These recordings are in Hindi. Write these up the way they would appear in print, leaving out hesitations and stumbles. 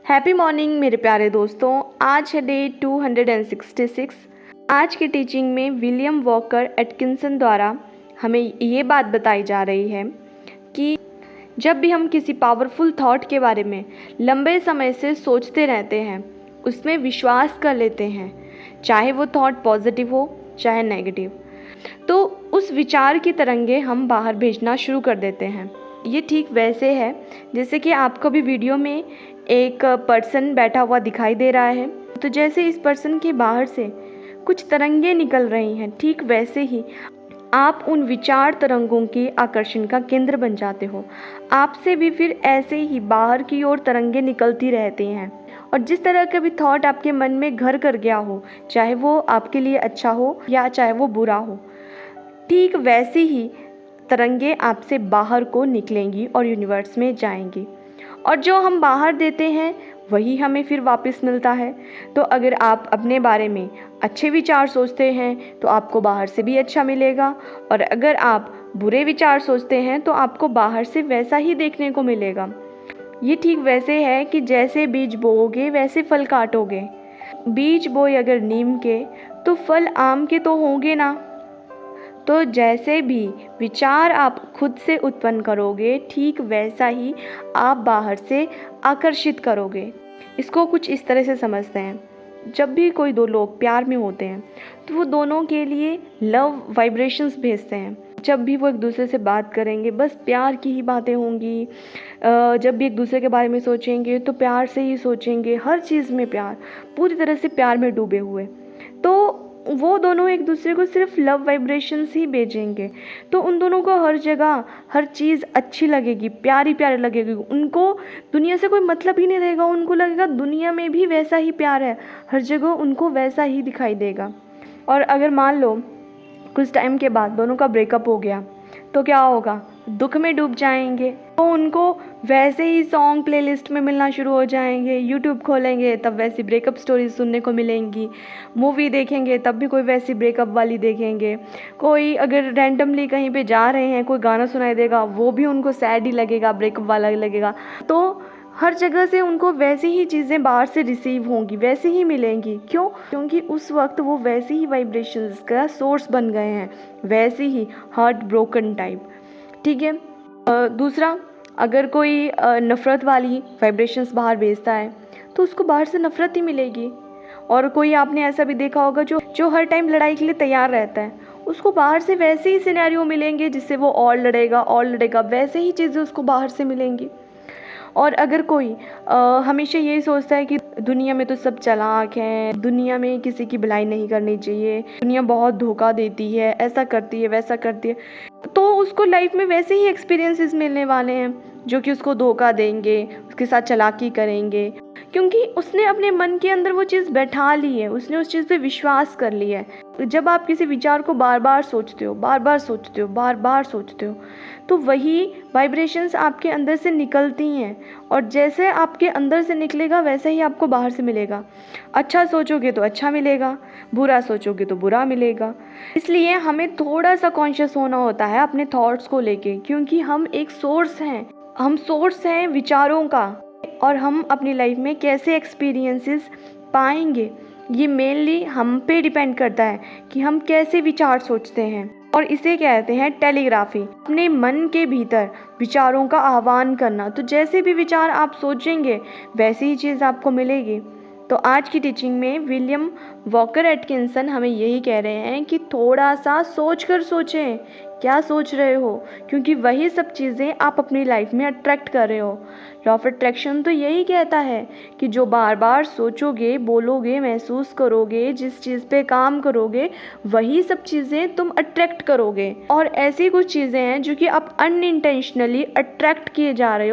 हैप्पी मॉर्निंग मेरे प्यारे दोस्तों। आज है डे 266। आज की टीचिंग में विलियम वॉकर एटकिंसन द्वारा हमें ये बात बताई जा रही है कि जब भी हम किसी पावरफुल थॉट के बारे में लंबे समय से सोचते रहते हैं, उसमें विश्वास कर लेते हैं, चाहे वो थॉट पॉजिटिव हो चाहे नेगेटिव, तो उस विचार की तरंगे हम बाहर भेजना शुरू कर देते हैं। ये ठीक वैसे है जैसे कि आपको भी वीडियो में एक पर्सन बैठा हुआ दिखाई दे रहा है, तो जैसे इस पर्सन के बाहर से कुछ तरंगे निकल रही हैं, ठीक वैसे ही आप उन विचार तरंगों के आकर्षण का केंद्र बन जाते हो। आपसे भी फिर ऐसे ही बाहर की ओर तरंगे निकलती रहती हैं, और जिस तरह का भी थॉट आपके मन में घर कर गया हो, चाहे वो आपके लिए अच्छा हो या चाहे वो बुरा हो, ठीक वैसे ही तरंगे आपसे बाहर को निकलेंगी और यूनिवर्स में जाएंगी, और जो हम बाहर देते हैं वही हमें फिर वापस मिलता है। तो अगर आप अपने बारे में अच्छे विचार सोचते हैं तो आपको बाहर से भी अच्छा मिलेगा, और अगर आप बुरे विचार सोचते हैं तो आपको बाहर से वैसा ही देखने को मिलेगा। ये ठीक वैसे है कि जैसे बीज बोओगे वैसे फल काटोगे। बीज बोए अगर नीम के तो फल आम के तो होंगे ना। तो जैसे भी विचार आप खुद से उत्पन्न करोगे, ठीक वैसा ही आप बाहर से आकर्षित करोगे। इसको कुछ इस तरह से समझते हैं, जब भी कोई दो लोग प्यार में होते हैं तो वो दोनों के लिए लव वाइब्रेशंस भेजते हैं। जब भी वो एक दूसरे से बात करेंगे बस प्यार की ही बातें होंगी। जब भी एक दूसरे के बारे में सोचेंगे तो प्यार से ही सोचेंगे, हर चीज़ में प्यार, पूरी तरह से प्यार में डूबे हुए। तो वो दोनों एक दूसरे को सिर्फ लव वाइब्रेशंस ही भेजेंगे, तो उन दोनों को हर जगह हर चीज़ अच्छी लगेगी, प्यारी प्यारी लगेगी। उनको दुनिया से कोई मतलब ही नहीं रहेगा, उनको लगेगा दुनिया में भी वैसा ही प्यार है, हर जगह उनको वैसा ही दिखाई देगा। और अगर मान लो कुछ टाइम के बाद दोनों का ब्रेकअप हो गया तो क्या होगा? दुख में डूब जाएंगे। तो उनको वैसे ही सॉन्ग प्लेलिस्ट में मिलना शुरू हो जाएंगे, यूट्यूब खोलेंगे तब वैसी ब्रेकअप स्टोरीज सुनने को मिलेंगी, मूवी देखेंगे तब भी कोई वैसी ब्रेकअप वाली देखेंगे, कोई अगर रैंडमली कहीं पे जा रहे हैं कोई गाना सुनाई देगा वो भी उनको सैड ही लगेगा, ब्रेकअप वाला ही लगेगा। तो हर जगह से उनको वैसी ही चीज़ें बाहर से रिसीव होंगी, वैसे ही मिलेंगी। क्यों? क्योंकि उस वक्त वो वैसी ही वाइब्रेशंस का सोर्स बन गए हैं, वैसे ही हार्ट ब्रोकन टाइप। ठीक है। दूसरा, अगर कोई नफ़रत वाली वाइब्रेशंस बाहर भेजता है तो उसको बाहर से नफ़रत ही मिलेगी। और कोई आपने ऐसा भी देखा होगा जो हर टाइम लड़ाई के लिए तैयार रहता है, उसको बाहर से वैसे ही सिनेरियो मिलेंगे जिससे वो और लड़ेगा, वैसे ही चीज़ें उसको बाहर से मिलेंगी। और अगर कोई हमेशा यही सोचता है कि दुनिया में तो सब चालाक हैं, दुनिया में किसी की भलाई नहीं करनी चाहिए, दुनिया बहुत धोखा देती है, ऐसा करती है वैसा करती है, तो उसको लाइफ में वैसे ही एक्सपीरियंसेस मिलने वाले हैं जो कि उसको धोखा देंगे, उसके साथ चालाकी करेंगे, क्योंकि उसने अपने मन के अंदर वो चीज़ बैठा ली है, उसने उस चीज़ पे विश्वास कर लिया है। जब आप किसी विचार को बार बार सोचते हो तो वही वाइब्रेशंस आपके अंदर से निकलती हैं, और जैसे आपके अंदर से निकलेगा वैसे ही आपको बाहर से मिलेगा। अच्छा सोचोगे तो अच्छा मिलेगा, बुरा सोचोगे तो बुरा मिलेगा। इसलिए हमें थोड़ा सा कॉन्शियस होना होता है अपने थॉट्स को लेके, क्योंकि हम एक सोर्स हैं विचारों का, और हम अपनी लाइफ में कैसे एक्सपीरियंसेस पाएंगे ये मेनली हम पे डिपेंड करता है कि हम कैसे विचार सोचते हैं। और इसे कहते हैं टेलीग्राफी, अपने मन के भीतर विचारों का आह्वान करना। तो जैसे भी विचार आप सोचेंगे वैसी ही चीज़ आपको मिलेगी। तो आज की टीचिंग में विलियम वॉकर एटकिंसन हमें यही कह रहे हैं कि थोड़ा सा सोच कर सोचें क्या सोच रहे हो, क्योंकि वही सब चीज़ें आप अपनी लाइफ में अट्रैक्ट कर रहे हो। लॉ ऑफ अट्रैक्शन तो यही कहता है कि जो बार बार सोचोगे, बोलोगे, महसूस करोगे, जिस चीज़ पे काम करोगे, वही सब चीज़ें तुम अट्रैक्ट करोगे। और ऐसी कुछ चीज़ें हैं जो कि आप अनइंटेंशनली अट्रैक्ट किए जा रहे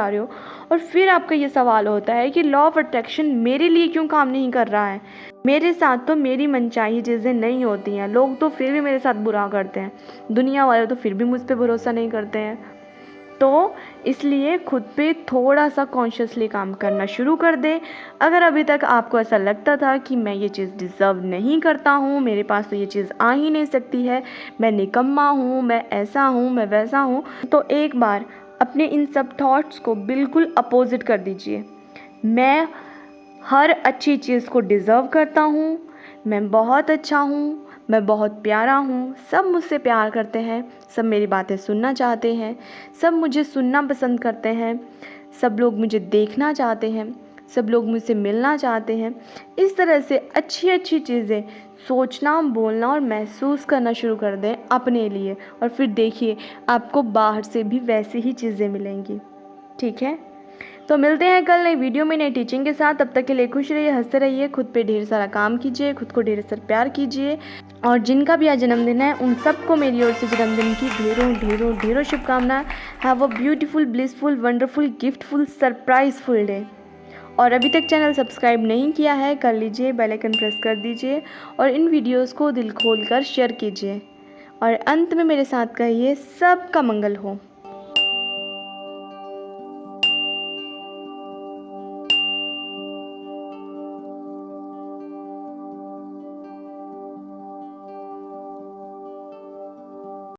हो, और फिर आपका ये सवाल होता है कि लॉ ऑफ अट्रैक्शन मेरे लिए क्यों काम नहीं कर रहा है, मेरे साथ तो मेरी मनचाही चीज़ें नहीं होती हैं, लोग तो फिर भी मेरे साथ बुरा करते हैं, दुनिया वाले तो फिर भी मुझ पर भरोसा नहीं करते हैं। तो इसलिए खुद पे थोड़ा सा कॉन्शियसली काम करना शुरू कर दे। अगर अभी तक आपको ऐसा लगता था कि मैं ये चीज़ डिज़र्व नहीं करता हूँ, मेरे पास तो ये चीज़ आ ही नहीं सकती है, मैं निकम्मा हूँ, मैं ऐसा हूँ, मैं वैसा हूँ, तो एक बार अपने इन सब थॉट्स को बिल्कुल अपोजिट कर दीजिए। मैं हर अच्छी चीज़ को डिज़र्व करता हूँ, मैं बहुत अच्छा हूँ, मैं बहुत प्यारा हूँ, सब मुझसे प्यार करते हैं, सब मेरी बातें सुनना चाहते हैं, सब मुझे सुनना पसंद करते हैं, सब लोग मुझे देखना चाहते हैं, सब लोग मुझसे मिलना चाहते हैं। इस तरह से अच्छी अच्छी चीज़ें सोचना, बोलना और महसूस करना शुरू कर दें अपने लिए, और फिर देखिए आपको बाहर से भी वैसी ही चीज़ें मिलेंगी। ठीक है, तो मिलते हैं कल नई वीडियो में नई टीचिंग के साथ। तब तक के लिए खुश रहिए, हंसते रहिए, खुद पे ढेर सारा काम कीजिए, खुद को ढेर सारा प्यार कीजिए, और जिनका भी आज जन्मदिन है उन सबको मेरी ओर से जन्मदिन की ढेरों ढेरों ढेरों शुभकामनाएं। Have a beautiful, blissful, wonderful, giftful, surpriseful day. और अभी तक चैनल सब्सक्राइब नहीं किया है कर लीजिए, बेल आइकन प्रेस कर दीजिए और इन वीडियोस को दिल खोल कर शेयर कीजिए। और अंत में मेरे साथ कहिए, सबका मंगल हो।